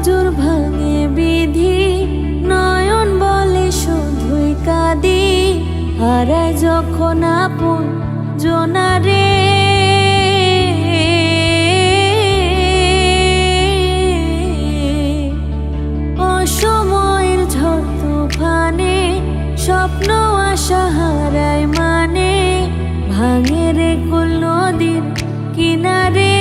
নজর ভাঙে বিধি, নয়ন বলে শুধুই কাঁদি। হারায় যখন আপন জনারে, অসময়ের ঝড় তুফানে স্বপ্ন আশা হারায় মানে, ভাঙে রে কুল নদীর কিনারে।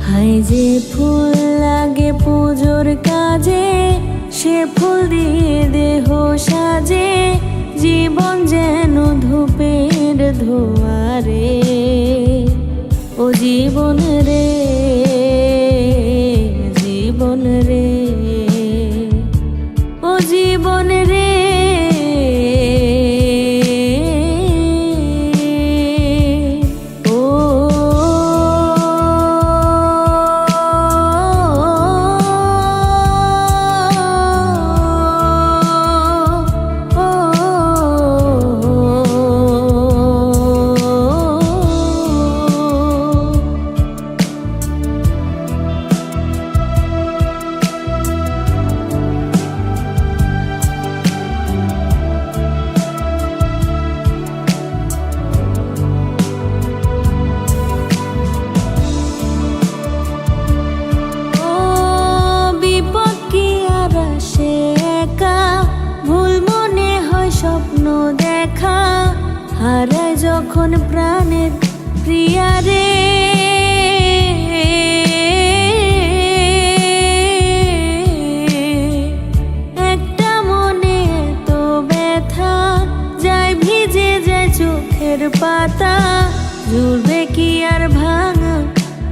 হায় যে ফুল লাগে পুজোর কাজে, সে ফুল দিয়ে দেহ সাজে। জীবন যেন ধূপের ধোয়ারে, ও জীবন রে, জীবন রে, ও জীবন রে। হারায় যখন প্রাণের প্রিয়ারে, একটা মনে তো ব্যথা, যায় ভিজে যায় চোখের পাতা। জুড়বে কি আর ভাঙা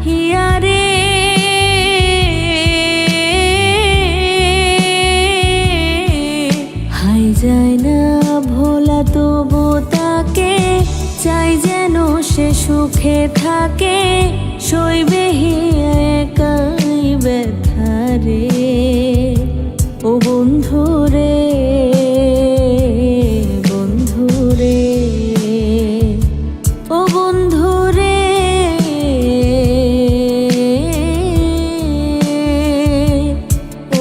হিয়ারে, হাই যায় না ভোলা তবু তাকে, চাই যেন সে সুখে থাকে। সইবে একাই ব্যথারে, ও বন্ধু রে, বন্ধু রে, ও বন্ধু রে।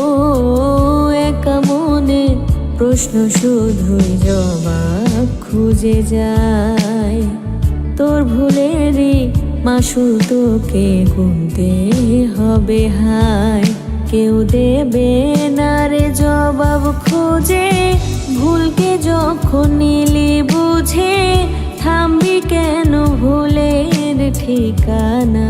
ও একা মনে প্রশ্ন শুধুই জবাব খুঁজে যায়। তোর ভুলেরই মাসুল তোকে গুনতে হবে হায়। কেউ দেবে না রে জবাব খুঁজে, ভুলকে যখন নিলি বুঝে। থামবি কেন ভুলের ঠিকানা।